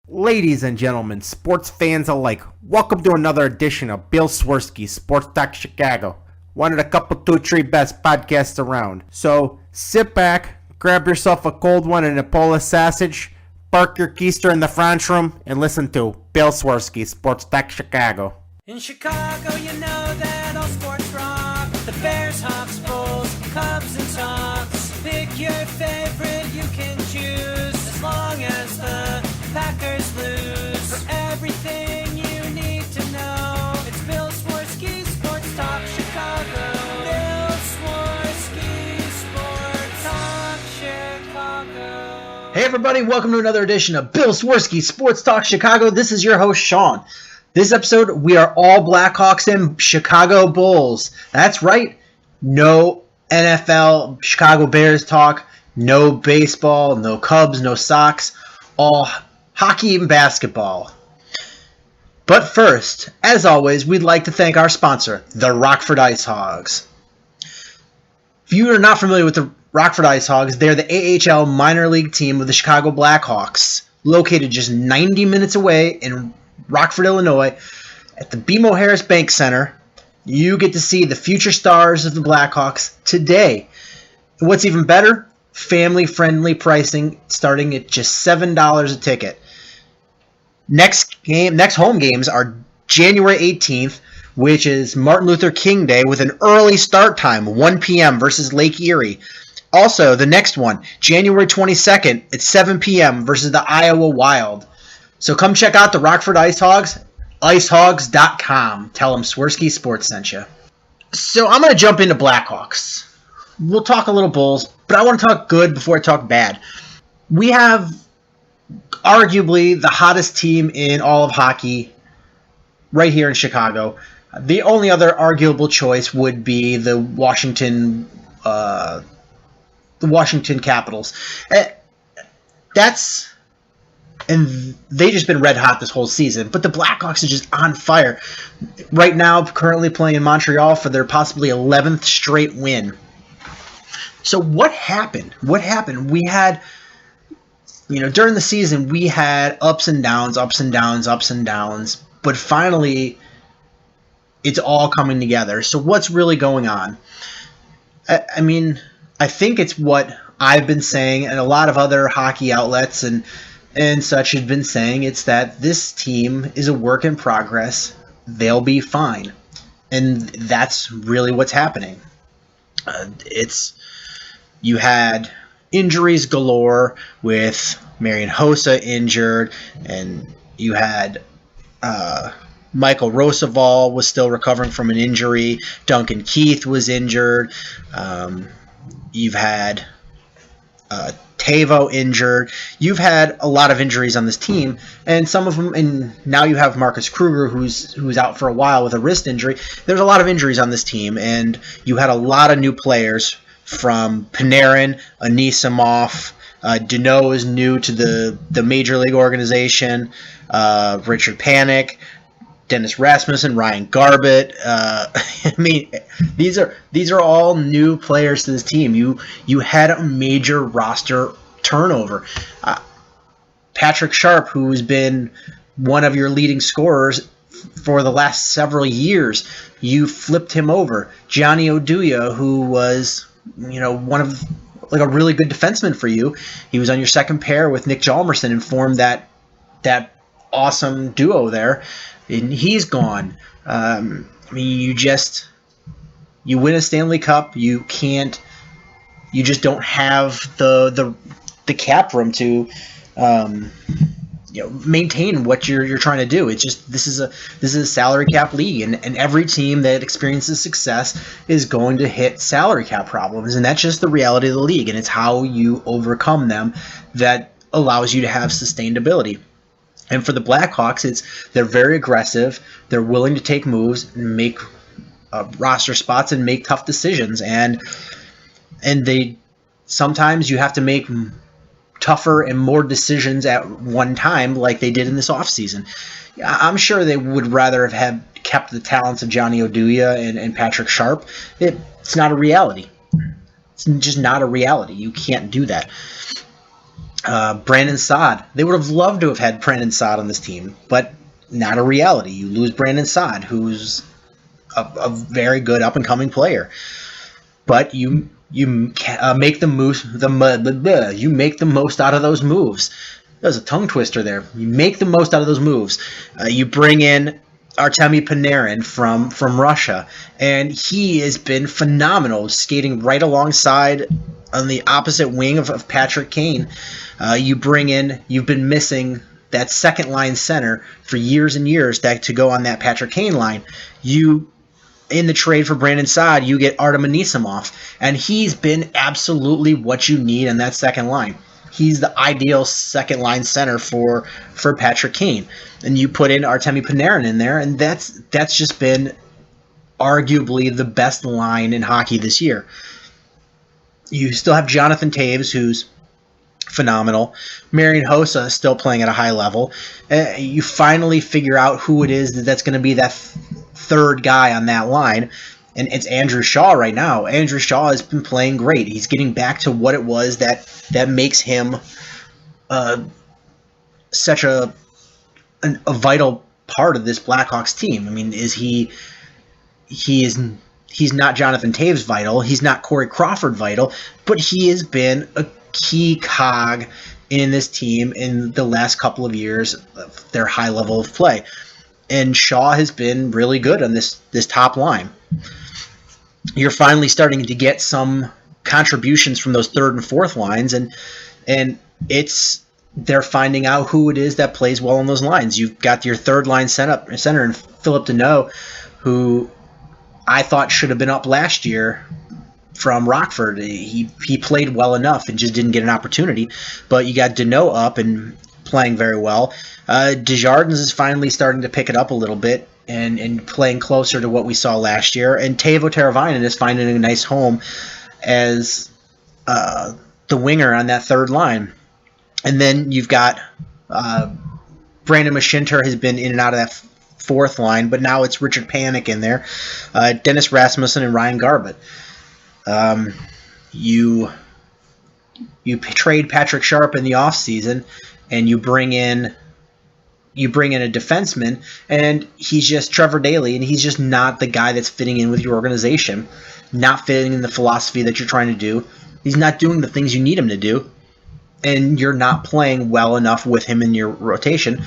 Ladies and gentlemen, sports fans alike, welcome to another edition of Bill Swerski, Sports Talk Chicago. One of the couple, two, three best podcasts around. So sit back, grab yourself a cold one and a Polish sausage, park your keister in the French room, and listen to Bill Swerski, Sports Talk Chicago. In Chicago, you know that all sports rock. The Bears, Hawks, Bulls, Cubs, and Sox. Pick your favorite, you can choose. As long as the Packers lose. For everything you need to know, it's Bill Swerski, Sports Talk Chicago. Bill Swerski, Sports Talk Chicago. Hey everybody, welcome to another edition of Bill Swerski, Sports Talk Chicago. This is your host, Sean. This episode, we are all Blackhawks and Chicago Bulls. That's right, no NFL Chicago Bears talk, no baseball, no Cubs, no Sox, all hockey and basketball. But first, as always, we'd like to thank our sponsor, the Rockford Ice Hogs. If you are not familiar with the Rockford Ice Hogs, they're the AHL minor league team of the Chicago Blackhawks, located just 90 minutes away in Rockford, Illinois, at the BMO Harris Bank Center. You get to see the future stars of the Blackhawks today. And what's even better? Family-friendly pricing, starting at just $7 a ticket. Next home games are January 18th, which is Martin Luther King Day, with an early start time, 1 p.m. versus Lake Erie. Also, the next one, January 22nd at 7 p.m. versus the Iowa Wild. So come check out the Rockford Ice Hogs, icehogs.com. Tell them Swerski Sports sent you. So I'm going to jump into Blackhawks. We'll talk a little Bulls, but I want to talk good before I talk bad. We have arguably the hottest team in all of hockey right here in Chicago. The only other arguable choice would be the Washington Capitals. And they've just been red hot this whole season. But the Blackhawks are just on fire. Right now, currently playing in Montreal for their possibly 11th straight win. So what happened? We had, during the season, we had ups and downs. But finally, it's all coming together. So what's really going on? I think it's what I've been saying, and a lot of other hockey outlets and such have been saying. It's that this team is a work in progress. They'll be fine. And that's really what's happening. You had injuries galore with Marian Hossa injured, and you had Michael Roosevelt was still recovering from an injury. Duncan Keith was injured. You've had Tavo injured. You've had a lot of injuries on this team, and some of them, and now you have Marcus Kruger, who's out for a while with a wrist injury. There's a lot of injuries on this team, and you had a lot of new players from Panarin, Anisimov. Deneau is new to the major league organization. Richard Panik, Dennis Rasmussen, Ryan Garbett. These are all new players to this team. You had a major roster turnover. Patrick Sharp, who has been one of your leading scorers for the last several years, you flipped him over. Johnny Oduya, who was one of a really good defenseman for you, he was on your second pair with Nick Hjalmarsson and formed that awesome duo there. And he's gone. You win a Stanley Cup. You just don't have the cap room to maintain what you're trying to do. It's just this is a salary cap league, and every team that experiences success is going to hit salary cap problems, and that's just the reality of the league. And it's how you overcome them that allows you to have sustainability. And for the Blackhawks, they're very aggressive. They're willing to take moves and make roster spots and make tough decisions. And they sometimes you have to make tougher and more decisions at one time, like they did in this offseason. I'm sure they would rather have kept the talents of Johnny Oduya and Patrick Sharp. It's not a reality. It's just not a reality. You can't do that. Brandon Saad. They would have loved to have had Brandon Saad on this team, but not a reality. You lose Brandon Saad, who's a very good up and coming player, but you make the most out of those moves. That was a tongue twister there. You make the most out of those moves. You bring in Artemi Panarin from Russia, and he has been phenomenal, skating right alongside on the opposite wing of Patrick Kane. You've been missing that second line center for years and years to go on that Patrick Kane line. In the trade for Brandon Saad, you get Artem Anisimov, and he's been absolutely what you need in that second line. He's the ideal second line center for Patrick Kane. And you put in Artemi Panarin in there, and that's just been arguably the best line in hockey this year. You still have Jonathan Toews, who's phenomenal. Marian Hossa is still playing at a high level. You finally figure out who it is that's going to be that third guy on that line, and it's Andrew Shaw right now. Andrew Shaw has been playing great. He's getting back to what it was that makes him such a vital part of this Blackhawks team. I mean, he's not Jonathan Toews vital, he's not Corey Crawford vital, but he has been a key cog in this team in the last couple of years of their high level of play. And Shaw has been really good on this top line. You're finally starting to get some contributions from those third and fourth lines, and they're finding out who it is that plays well on those lines. You've got your third line center in Philip Deneau, who I thought should have been up last year from Rockford. He played well enough and just didn't get an opportunity. But you got Deneau up and playing very well. Desjardins is finally starting to pick it up a little bit and playing closer to what we saw last year. And Teuvo Teravainen is finding a nice home as the winger on that third line. And then you've got Brandon Mashinter has been in and out of that fourth line, but now it's Richard Panik in there, Dennis Rasmussen, and Ryan Garbutt. You trade Patrick Sharp in the offseason, and you bring in a defenseman, and he's just Trevor Daley, and he's just not the guy that's fitting in with your organization, not fitting in the philosophy that you're trying to do. He's not doing the things you need him to do, and you're not playing well enough with him in your rotation.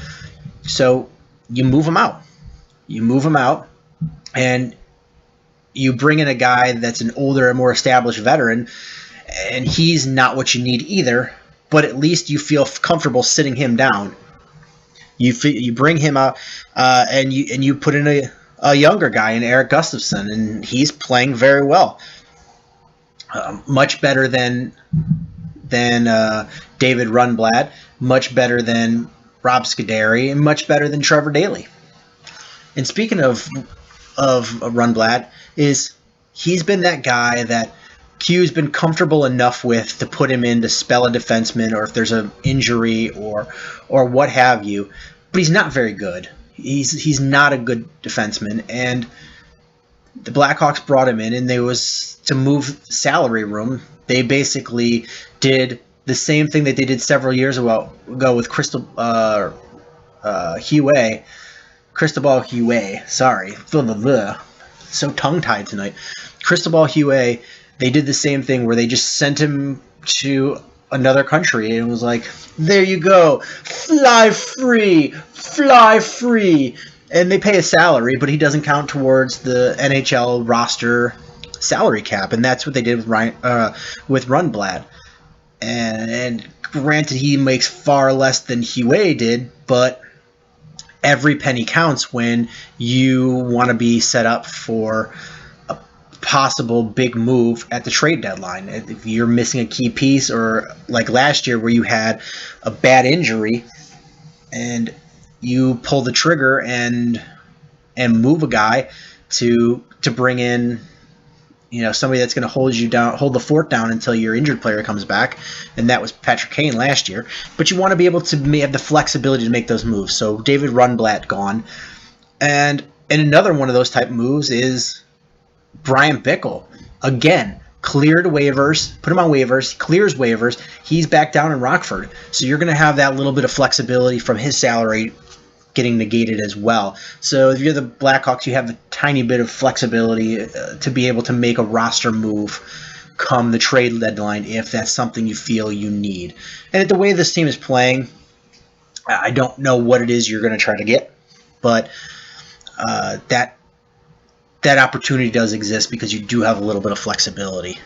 So you move him out. And you bring in a guy that's an older and more established veteran, and he's not what you need either, but at least you feel comfortable sitting him down. You bring him out, and you put in a younger guy in Eric Gustafsson, and he's playing very well, much better than David Rundblad, much better than Rob Scuderi, and much better than Trevor Daley. And speaking of Rundblad, he's been that guy that Q's been comfortable enough with to put him in to spell a defenseman, or if there's an injury or what have you. But he's not very good. He's not a good defenseman, and the Blackhawks brought him in, and they was to move salary room. They basically did the same thing that they did several years ago with Cristobal Huet. Sorry, so tongue-tied tonight. Cristobal Huet. They did the same thing where they just sent him to another country and was like, there you go, fly free. And they pay a salary, but he doesn't count towards the NHL roster salary cap, and that's what they did with Rundblad. And granted, he makes far less than Huet did, but every penny counts when you want to be set up for a possible big move at the trade deadline. If you're missing a key piece, or like last year where you had a bad injury and you pull the trigger and move a guy to bring in, somebody that's going to hold the fort down until your injured player comes back, and that was Patrick Kane last year. But you want to be able to have the flexibility to make those moves. So David Rundblad gone, and another one of those type moves is Brian Bickle. Again, cleared waivers, put him on waivers, clears waivers. He's back down in Rockford. So you're going to have that little bit of flexibility from his salary getting negated as well. So if you're the Blackhawks, you have a tiny bit of flexibility to be able to make a roster move come the trade deadline if that's something you feel you need. And the way this team is playing, I don't know what it is you're going to try to get, but that opportunity does exist because you do have a little bit of flexibility.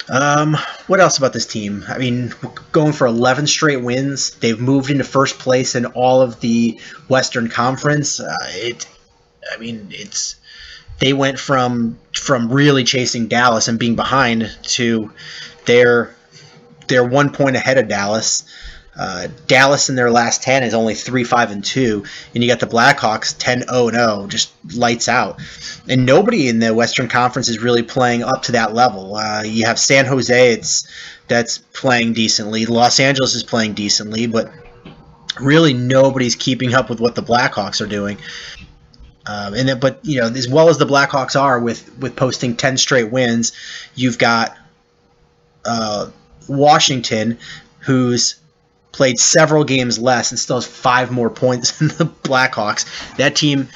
What else about this team? I mean, going for 11 straight wins. They've moved into first place in all of the Western Conference. They went from really chasing Dallas and being behind to they're 1 point ahead of Dallas. Dallas in their last 10 is only 3-5-2, and you got the Blackhawks 10-0-0, just lights out. And nobody in the Western Conference is really playing up to that level. You have San Jose, that's playing decently. Los Angeles is playing decently, but really nobody's keeping up with what the Blackhawks are doing. But as well as the Blackhawks are with posting 10 straight wins, you've got Washington, who's played several games less and still has 5 more points than the Blackhawks. That team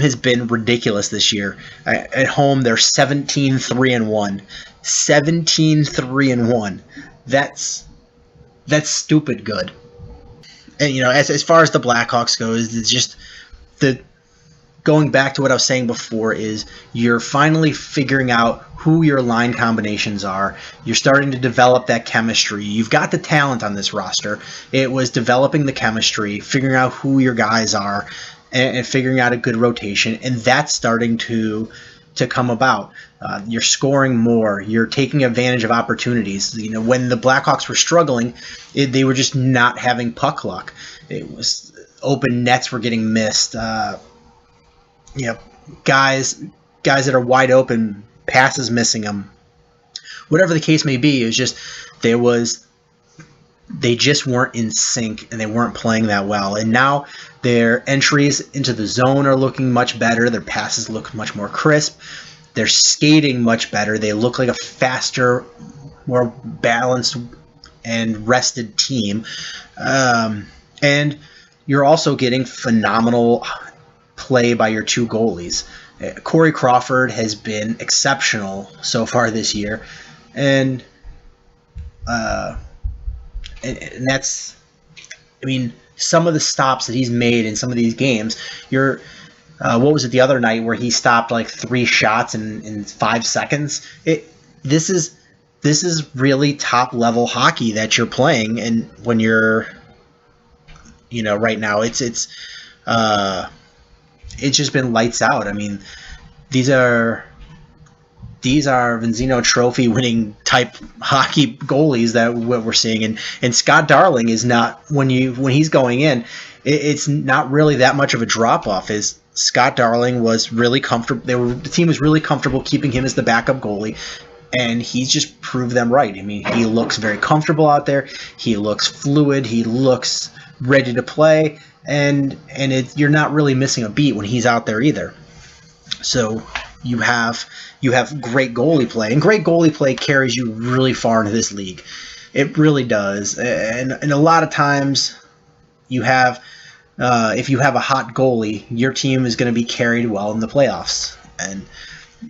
has been ridiculous this year. At home, they're 17-3-1. 17-3-1. That's stupid good. And as far as the Blackhawks goes, it's just going back to what I was saying before is you're finally figuring out who your line combinations are. You're starting to develop that chemistry. You've got the talent on this roster. It was developing the chemistry, figuring out who your guys are, and figuring out a good rotation, and that's starting to come about. You're scoring more. You're taking advantage of opportunities. When the Blackhawks were struggling, they were just not having puck luck. It was open nets were getting missed. Guys that are wide open, passes missing them. Whatever the case may be, it's just they just weren't in sync and they weren't playing that well. And now their entries into the zone are looking much better. Their passes look much more crisp. They're skating much better. They look like a faster, more balanced and rested team. And you're also getting phenomenal play by your 2 goalies. Corey Crawford has been exceptional so far this year, and that's, some of the stops that he's made in some of these games. What was it the other night where he stopped like 3 shots in 5 seconds? This is really top level hockey that you're playing, and when you're, right now it's just been lights out. These are Venzino Trophy winning type hockey goalies that what we're seeing, and Scott Darling is not when he's going in, it's not really that much of a drop off. Is Scott Darling was really comfortable. The team was really comfortable keeping him as the backup goalie, and he's just proved them right. He looks very comfortable out there. He looks fluid. He looks ready to play. And you're not really missing a beat when he's out there either. So you have great goalie play, and great goalie play carries you really far into this league. It really does. And a lot of times you have if you have a hot goalie, your team is going to be carried well in the playoffs. And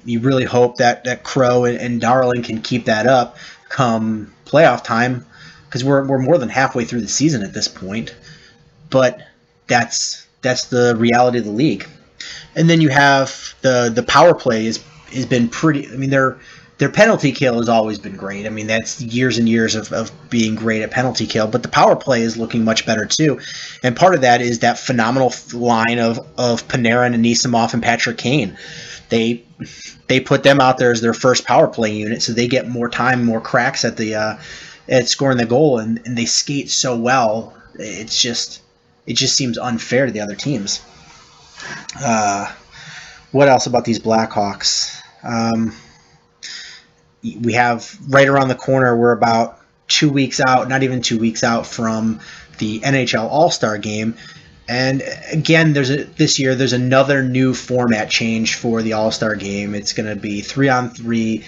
you really hope that Crow and Darling can keep that up come playoff time, because we're more than halfway through the season at this point. But that's the reality of the league. And then you have the power play has been pretty. Their penalty kill has always been great. That's years and years of being great at penalty kill. But the power play is looking much better too. And part of that is that phenomenal line of Panarin and Anisimov and Patrick Kane. They put them out there as their first power play unit, so they get more time, more cracks at scoring the goal, and they skate so well. It just seems unfair to the other teams. What else about these Blackhawks? We have right around the corner, we're about 2 weeks out, not even 2 weeks out from the NHL All-Star Game. And again, this year there's another new format change for the All-Star Game. It's going to be 3-on-3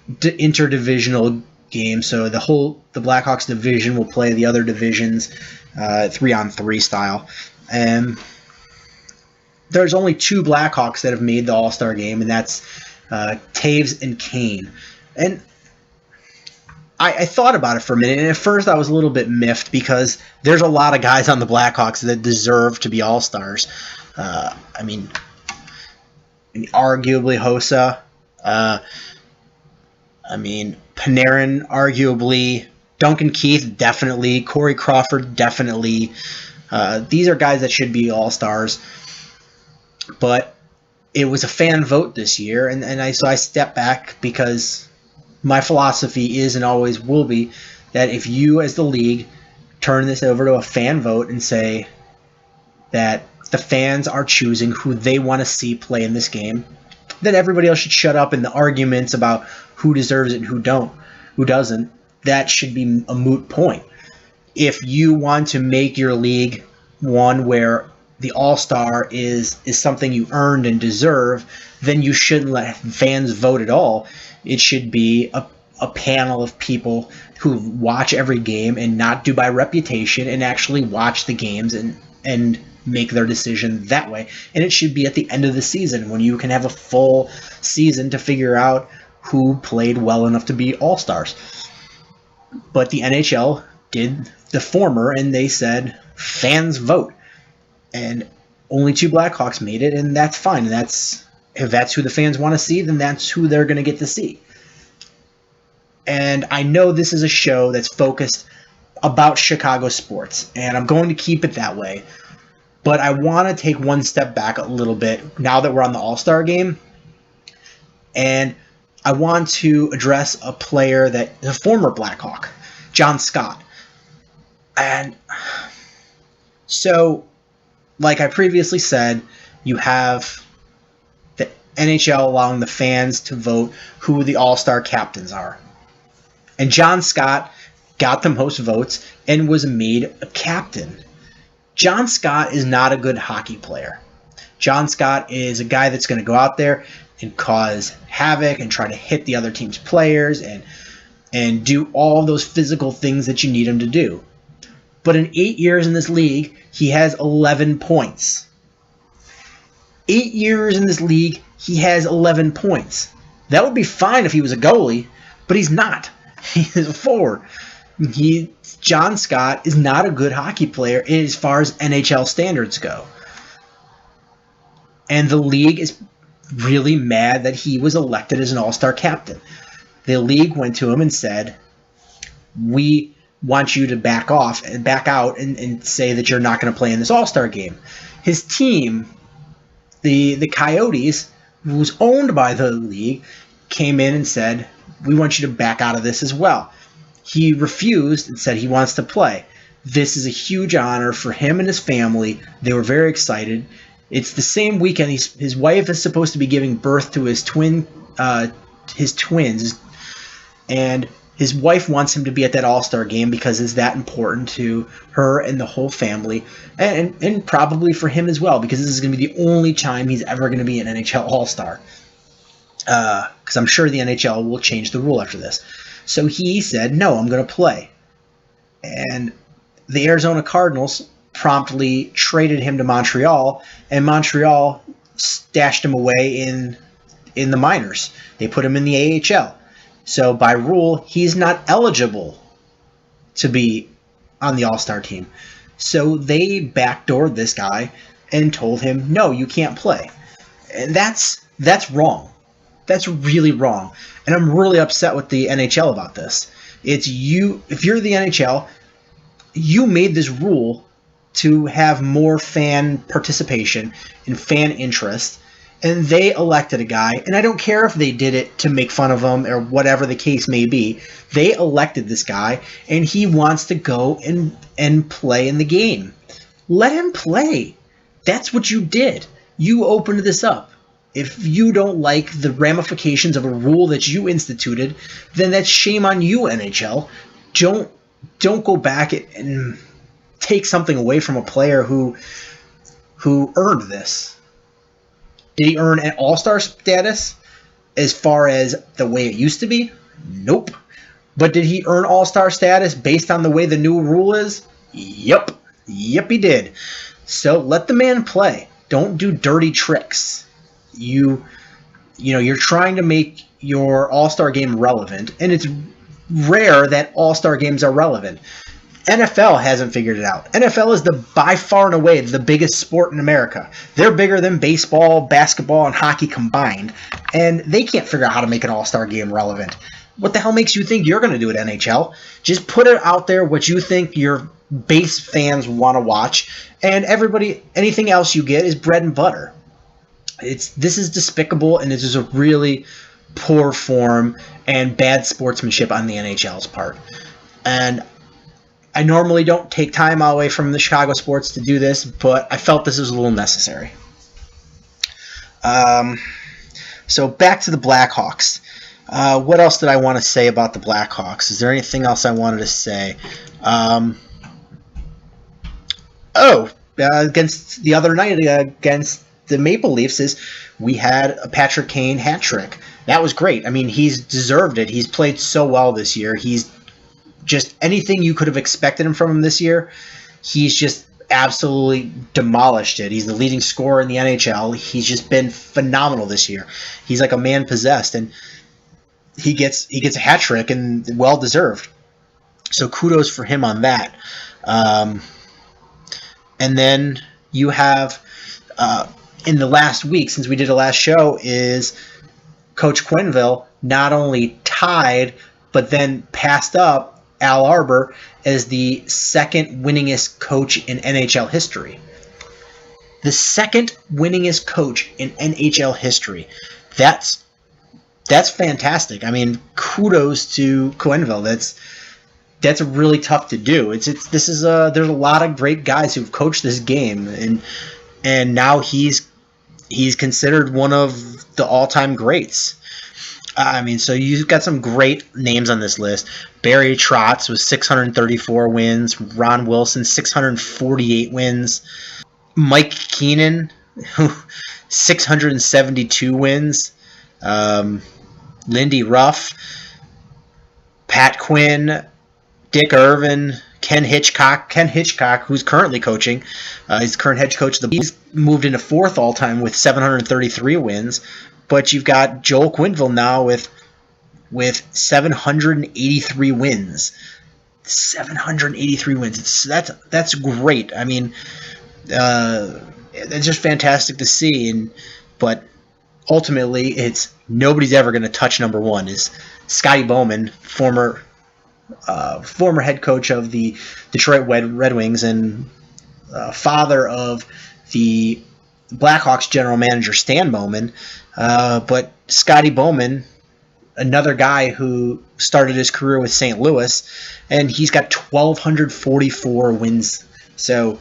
interdivisional game. So the Blackhawks division will play the other divisions 3-on-3 style. And there's only 2 Blackhawks that have made the All-Star game, and that's Taves and Kane. And I thought about it for a minute, and at first I was a little bit miffed because there's a lot of guys on the Blackhawks that deserve to be All-Stars. I mean, arguably Hossa. Panarin, arguably. Duncan Keith, definitely. Corey Crawford, definitely. These are guys that should be All-Stars. But it was a fan vote this year, so I stepped back because my philosophy is and always will be that if you as the league turn this over to a fan vote and say that the fans are choosing who they want to see play in this game, then everybody else should shut up, and the arguments about who deserves it and who doesn't, that should be a moot point. If you want to make your league one where the All-Star is something you earned and deserve, then you shouldn't let fans vote at all. It should be a panel of people who watch every game and not do by reputation and actually watch the games and make their decision that way. And it should be at the end of the season when you can have a full season to figure out who played well enough to be All-Stars. But the NHL did the former, and they said fans vote. And only 2 Blackhawks made it, and that's fine. And if that's who the fans want to see, then that's who they're going to get to see. And I know this is a show that's focused about Chicago sports, and I'm going to keep it that way. But I want to take one step back a little bit now that we're on the All-Star game. And I want to address a player that is a former Blackhawk, John Scott. And so, like I previously said, you have the NHL allowing the fans to vote who the All-Star captains are. And John Scott got the most votes and was made a captain. John Scott is not a good hockey player. John Scott is a guy that's going to go out there and cause havoc and try to hit the other team's players and do all of those physical things that you need him to do. But in 8 years in this league, he has 11 points. 8 years in this league, he has 11 points. That would be fine if he was a goalie, but he's not. He is a forward. John Scott is not a good hockey player as far as NHL standards go. And the league is really mad that he was elected as an All-Star captain. The league went to him and said, we want you to back off and back out and say that you're not going to play in this All-Star game. His team, the Coyotes, who's owned by the league, came in and said, we want you to back out of this as well. He refused and said he wants to play. This is a huge honor for him and his family. They were very excited. It's the same weekend his wife is supposed to be giving birth to his twins, and his wife wants him to be at that All-Star game because it's that important to her and the whole family, and probably for him as well, because this is going to be the only time he's ever going to be an NHL All-Star. Because I'm sure the NHL will change the rule after this. So he said, no, I'm going to play. And the Arizona Cardinals promptly traded him to Montreal, and Montreal stashed him away in the minors. They put him in the AHL. So by rule, he's not eligible to be on the All-Star team. So they backdoored this guy and told him, no, you can't play. And that's wrong. That's really wrong. And I'm really upset with the NHL about this. It's you, if you're the NHL, you made this rule to have more fan participation and fan interest, and they elected a guy, and I don't care if they did it to make fun of him or whatever the case may be. They elected this guy, and he wants to go and play in the game. Let him play. That's what you did. You opened this up. If you don't like the ramifications of a rule that you instituted, then that's shame on you, NHL. Don't go back and take something away from a player who earned this. Did he earn an All-Star status? as far as the way it used to be? Nope. But did he earn all-star status based on the way the new rule is? Yep. Yep, he did. So let the man play. Don't do dirty tricks. You're trying to make your all-star game relevant, and it's rare that all-star games are relevant. NFL hasn't figured it out. NFL is by far and away the biggest sport in America. They're bigger than baseball, basketball, and hockey combined, and they can't figure out how to make an all-star game relevant. What the hell makes you think you're going to do it, NHL? Just put it out there what you think your base fans want to watch, and anything else you get is bread and butter. This is despicable, and this is a really poor form and bad sportsmanship on the NHL's part. And I normally don't take time away from the Chicago sports to do this, but I felt this was a little necessary. So back to the Blackhawks. What else did I want to say about the Blackhawks? Is there anything else I wanted to say? Against the other night against the Maple Leafs we had a Patrick Kane hat trick. That was great. I mean, he's deserved it. He's played so well this year. He's just anything you could have expected from him this year, he's just absolutely demolished it. He's the leading scorer in the NHL. He's just been phenomenal this year. He's like a man possessed, and he gets a hat trick, and well deserved. So kudos for him on that. And then you have in the last week since we did the last show is Coach Quenneville not only tied but then passed up Al Arbor as the second winningest coach in NHL history. The second winningest coach in NHL history. That's fantastic. I mean, kudos to Quenneville. That's really tough to do. There's a lot of great guys who've coached this game, and now he's considered one of the all-time greats. I mean, so you've got some great names on this list. Barry Trotz with 634 wins. Ron Wilson, 648 wins. Mike Keenan, 672 wins. Lindy Ruff, Pat Quinn, Dick Irvin, Ken Hitchcock, who's currently coaching. He's the current head coach of the He's moved into fourth all-time with 733 wins. But you've got Joel Quenneville now with 783 wins. 783 wins. That's great. I mean, it's just fantastic to see. But ultimately, it's nobody's ever going to touch number one. Is Scotty Bowman, former head coach of the Detroit Red Wings and father of the Blackhawks general manager Stan Bowman. But Scotty Bowman, another guy who started his career with St. Louis, and he's got 1,244 wins. So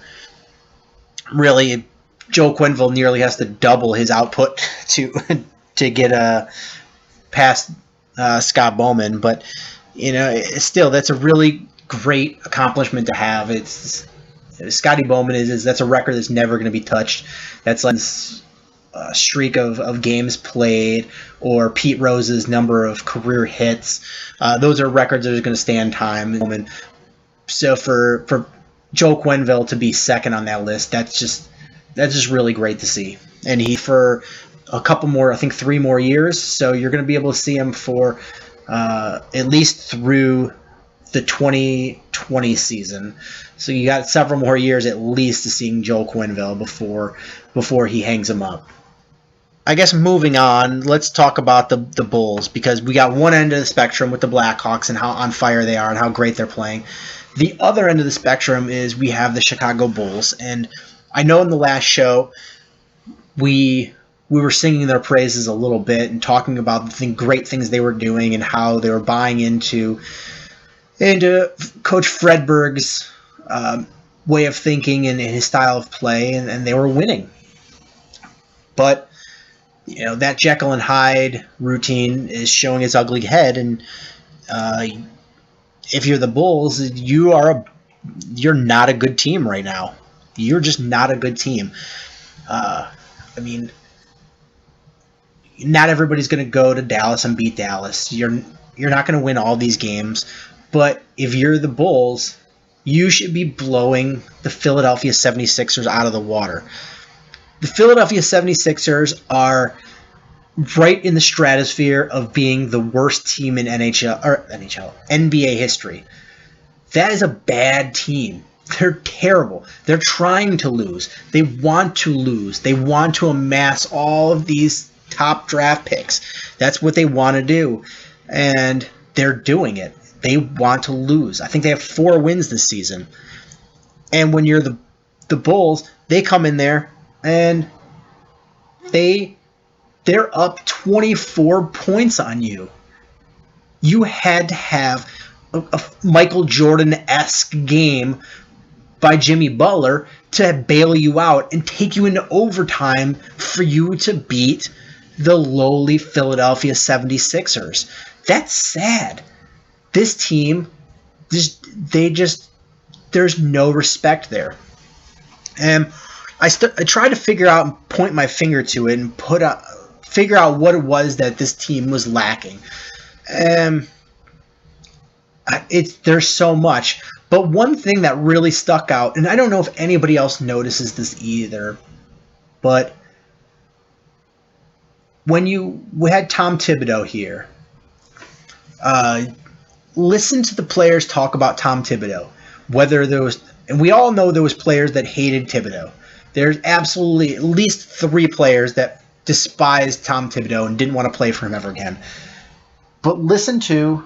really, Joe Quenneville nearly has to double his output to get past Scott Bowman. But still, that's a really great accomplishment to have. It's Scotty Bowman that's a record that's never going to be touched. That's like a streak of games played, or Pete Rose's number of career hits. Those are records that are going to stand time. So for Joe Quenneville to be second on that list, that's just really great to see. And he for a couple more, I think 3 more years. So you're going to be able to see him for at least through the 2020 season. So you got several more years at least to seeing Joel Quenneville before he hangs him up. I guess moving on, let's talk about the Bulls, because we got one end of the spectrum with the Blackhawks and how on fire they are and how great they're playing. The other end of the spectrum is we have the Chicago Bulls, and I know in the last show we were singing their praises a little bit and talking about the great things they were doing and how they were buying into Coach Fredberg's way of thinking and his style of play, and they were winning. But that Jekyll and Hyde routine is showing its ugly head, and if you're the Bulls, you're not a good team right now. You're just not a good team. I mean, not everybody's going to go to Dallas and beat Dallas. You're not going to win all these games. But if you're the Bulls, you should be blowing the Philadelphia 76ers out of the water. The Philadelphia 76ers are right in the stratosphere of being the worst team in NBA history. That is a bad team. They're terrible. They're trying to lose. They want to lose. They want to amass all of these top draft picks. That's what they want to do. And they're doing it. They want to lose. I think they have 4 wins this season. And when you're the Bulls, they come in there and they're up 24 points on you. You had to have a Michael Jordan-esque game by Jimmy Butler to bail you out and take you into overtime for you to beat the lowly Philadelphia 76ers. That's sad. This team, there's no respect there. And I tried to figure out and point my finger to it and figure out what it was that this team was lacking. There's so much. But one thing that really stuck out, and I don't know if anybody else notices this either, but when we had Tom Thibodeau here, listen to the players talk about Tom Thibodeau. Whether there was, and we all know there was players that hated Thibodeau. There's absolutely at least 3 players that despised Tom Thibodeau and didn't want to play for him ever again. But listen to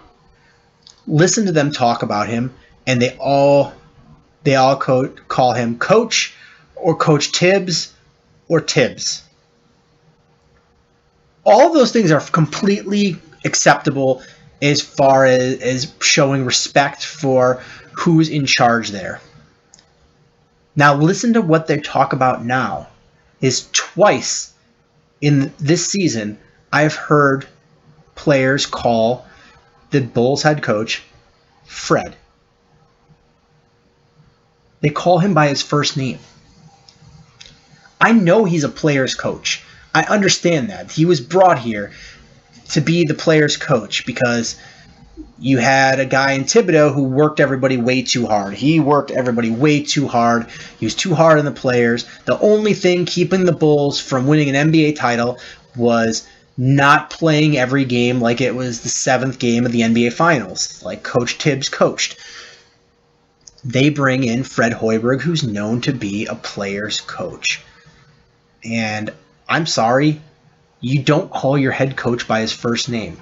them talk about him, and they all call him Coach or Coach Tibbs or Tibbs. All of those things are completely acceptable as far as showing respect for who's in charge there. Now listen to what they talk about now. Is twice in this season I've heard players call the Bulls head coach Fred. They call him by his first name. I know he's a player's coach. I understand that. He was brought here to be the player's coach because you had a guy in Thibodeau who worked everybody way too hard. He worked everybody way too hard. He was too hard on the players. The only thing keeping the Bulls from winning an NBA title was not playing every game like it was the 7th game of the NBA Finals, like Coach Tibbs coached. They bring in Fred Hoiberg, who's known to be a player's coach. And I'm sorry, you don't call your head coach by his first name.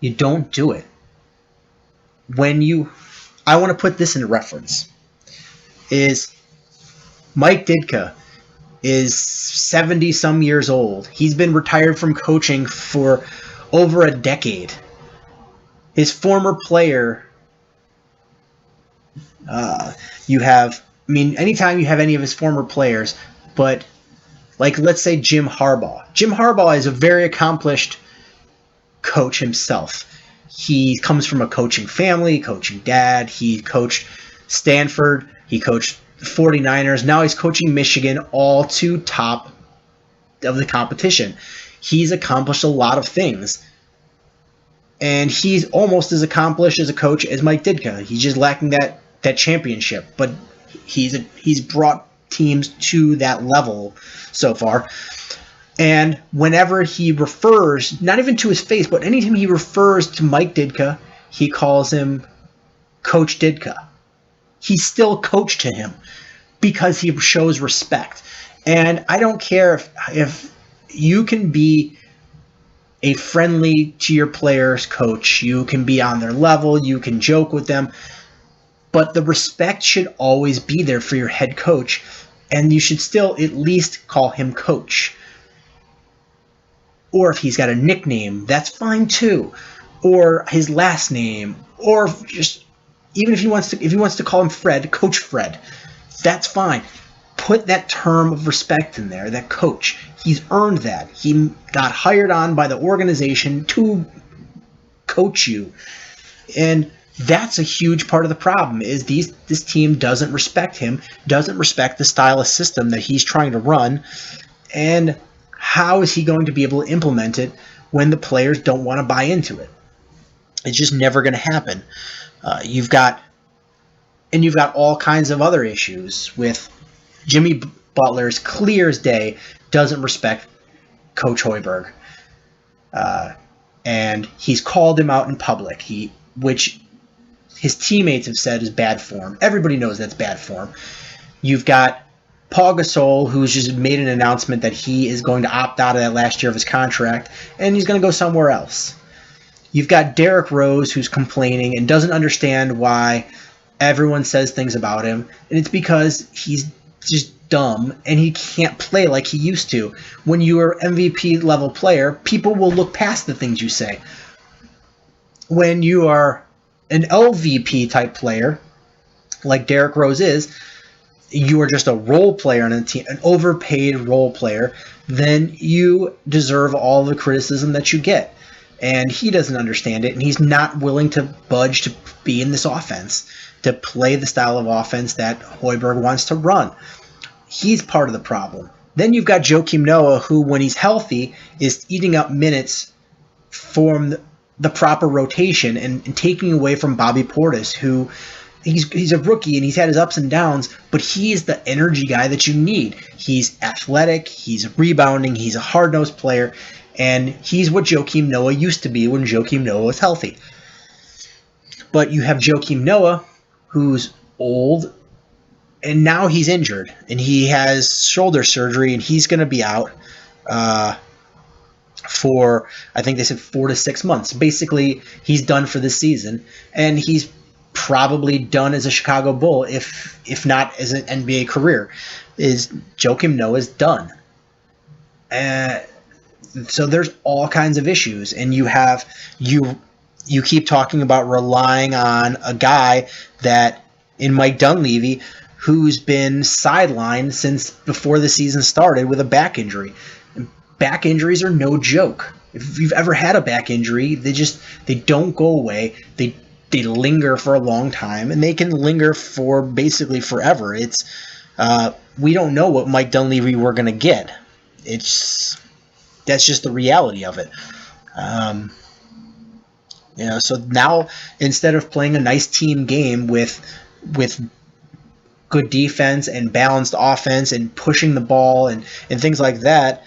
You don't do it. I want to put this into reference, is Mike Ditka is 70-some years old. He's been retired from coaching for over a decade. His former player, anytime you have any of his former players, but like let's say Jim Harbaugh. Jim Harbaugh is a very accomplished coach himself. He comes from a coaching family, coaching dad. He coached Stanford. He coached the 49ers. Now he's coaching Michigan, all to top of the competition. He's accomplished a lot of things. And he's almost as accomplished as a coach as Mike Ditka. He's just lacking that championship. But he's brought teams to that level so far. And whenever he refers, not even to his face, but anytime he refers to Mike Ditka, he calls him Coach Ditka. He's still coach to him because he shows respect. And I don't care if you can be a friendly to your players coach, you can be on their level, you can joke with them, but the respect should always be there for your head coach, and you should still at least call him coach. Or if he's got a nickname, that's fine too. Or his last name, or just even if he wants to call him Fred, Coach Fred, that's fine. Put that term of respect in there, that coach. He's earned that. He got hired on by the organization to coach you. And that's a huge part of the problem, is this team doesn't respect him, doesn't respect the style of system that he's trying to run. And how is he going to be able to implement it when the players don't want to buy into it? It's just never going to happen. You've got all kinds of other issues with Jimmy Butler's clear as day doesn't respect Coach Hoiberg. And he's called him out in public, which his teammates have said is bad form. Everybody knows that's bad form. You've got Paul Gasol, who's just made an announcement that he is going to opt out of that last year of his contract, and he's going to go somewhere else. You've got Derrick Rose, who's complaining and doesn't understand why everyone says things about him, and it's because he's just dumb and he can't play like he used to. When you are MVP level player, people will look past the things you say. When you are an LVP type player, like Derrick Rose is, you are just a role player on a team, an overpaid role player, then you deserve all the criticism that you get. And he doesn't understand it, and he's not willing to budge to be in this offense, to play the style of offense that Hoiberg wants to run. He's part of the problem. Then you've got Joakim Noah, who, when he's healthy, is eating up minutes from the proper rotation and taking away from Bobby Portis, who he's a rookie and he's had his ups and downs, but he's the energy guy that you need. He's athletic, he's rebounding, he's a hard-nosed player, and he's what Joakim Noah used to be when Joakim Noah was healthy. But you have Joakim Noah, who's old, and now he's injured, and he has shoulder surgery, and he's going to be out for, I think they said 4 to 6 months. Basically, he's done for this season, and he's probably done as a Chicago Bull, if not as an NBA career. Joakim Noah's done. So there's all kinds of issues, and you keep talking about relying on a guy that, in Mike Dunleavy, who's been sidelined since before the season started with a back injury. And back injuries are no joke. If you've ever had a back injury, they don't go away. They linger for a long time, and they can linger for basically forever. We don't know what Mike Dunleavy we're going to get. That's just the reality of it. So now, instead of playing a nice team game with good defense and balanced offense and pushing the ball and things like that,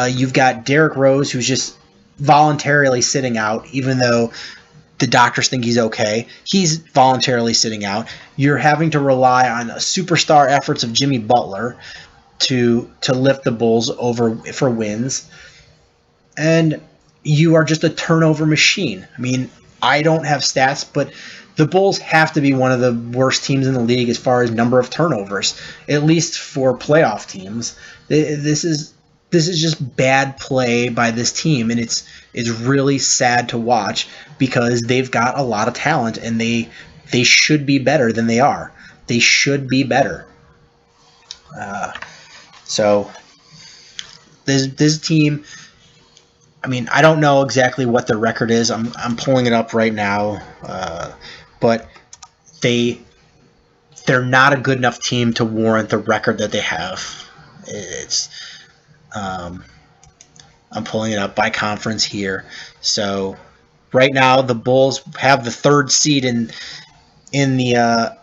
you've got Derrick Rose, who's just voluntarily sitting out, even though the doctors think he's okay. He's voluntarily sitting out. You're having to rely on superstar efforts of Jimmy Butler to lift the Bulls over for wins. And you are just a turnover machine. I mean, I don't have stats, but the Bulls have to be one of the worst teams in the league as far as number of turnovers, at least for playoff teams. This is just bad play by this team, and it's really sad to watch because they've got a lot of talent, and they should be better than they are. They should be better. So this team, I mean, I don't know exactly what their record is. I'm pulling it up right now, but they're not a good enough team to warrant the record that they have. I'm pulling it up by conference here. So right now the Bulls have the 3rd seed in the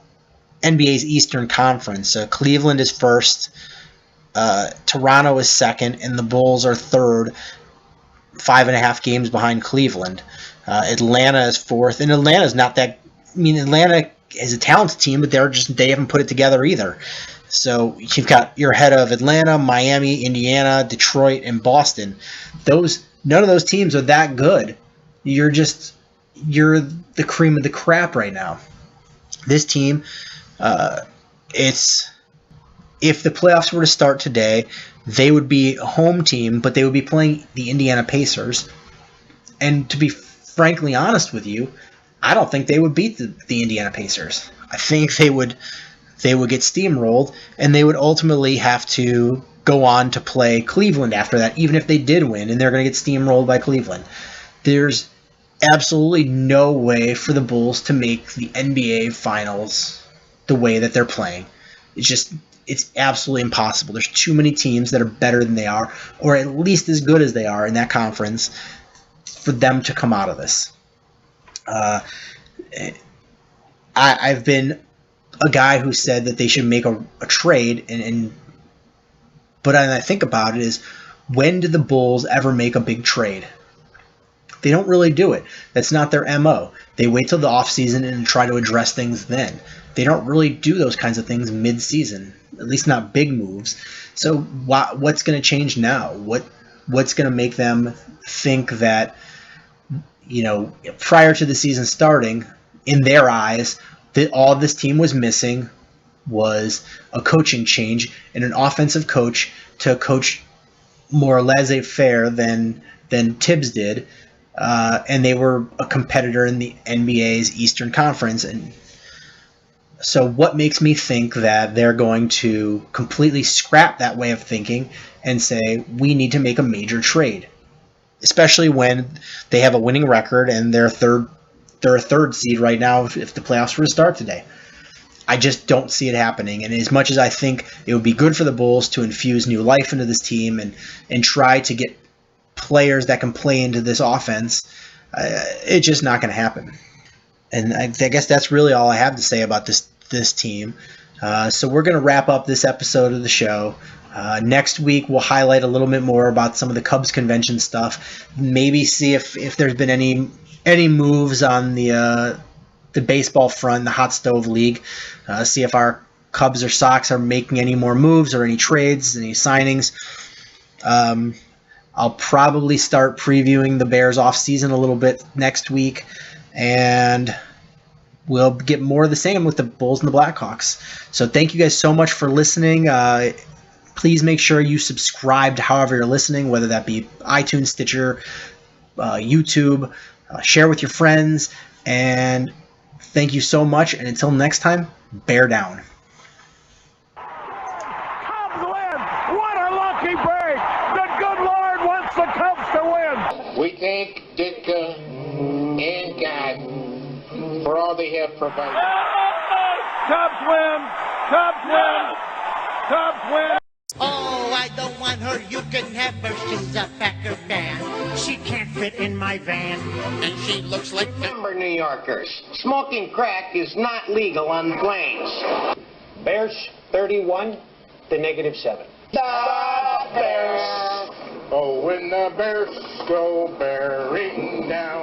NBA's Eastern Conference. Cleveland is 1st, Toronto is 2nd, and the Bulls are 3rd. 5.5 games behind Cleveland. Atlanta is 4th, and Atlanta's not that. I mean, Atlanta is a talented team, but they haven't put it together either. So you're ahead of Atlanta, Miami, Indiana, Detroit, and Boston. None of those teams are that good. You're the cream of the crap right now. This team, if the playoffs were to start today, they would be a home team, but they would be playing the Indiana Pacers. And to be frankly honest with you, I don't think they would beat the Indiana Pacers. I think they would get steamrolled, and they would ultimately have to go on to play Cleveland after that, even if they did win, and they're going to get steamrolled by Cleveland. There's absolutely no way for the Bulls to make the NBA Finals the way that they're playing. it's absolutely impossible. There's too many teams that are better than they are, or at least as good as they are in that conference, for them to come out of this. I've been a guy who said that they should make a trade, but when I think about it is, when did the Bulls ever make a big trade? They don't really do it. That's not their MO. They wait till the offseason and try to address things then. They don't really do those kinds of things mid-season, at least not big moves. So what's going to change now? What's going to make them think that, prior to the season starting, in their eyes, that all this team was missing was a coaching change and an offensive coach to coach more laissez-faire than Tibbs did, and they were a competitor in the NBA's Eastern Conference. And so what makes me think that they're going to completely scrap that way of thinking and say, we need to make a major trade, especially when they have a winning record and they're a third seed right now if the playoffs were to start today? I just don't see it happening. And as much as I think it would be good for the Bulls to infuse new life into this team and try to get players that can play into this offense, it's just not going to happen. And I guess that's really all I have to say about this team. So we're going to wrap up this episode of the show. Next week, we'll highlight a little bit more about some of the Cubs convention stuff. Maybe see if there's been any moves on the baseball front, the hot stove league. See if our Cubs or Sox are making any more moves or any trades, any signings. I'll probably start previewing the Bears offseason a little bit next week, and we'll get more of the same with the Bulls and the Blackhawks. So thank you guys so much for listening. Please make sure you subscribe to however you're listening, whether that be iTunes, Stitcher, YouTube. Share with your friends, and thank you so much. And until next time, bear down. Cubs win! What a lucky break! The good Lord wants the Cubs to win! We thank Ditka and God for all they have provided. Cubs win! Cubs win! Cubs win! Oh, I don't want her. You can have her. She's a Packer fan. She can't fit in my van. And she looks like Remember, New Yorkers, smoking crack is not legal on planes. Bears 31 to -7. The Bears. Oh, when the Bears go bearing down.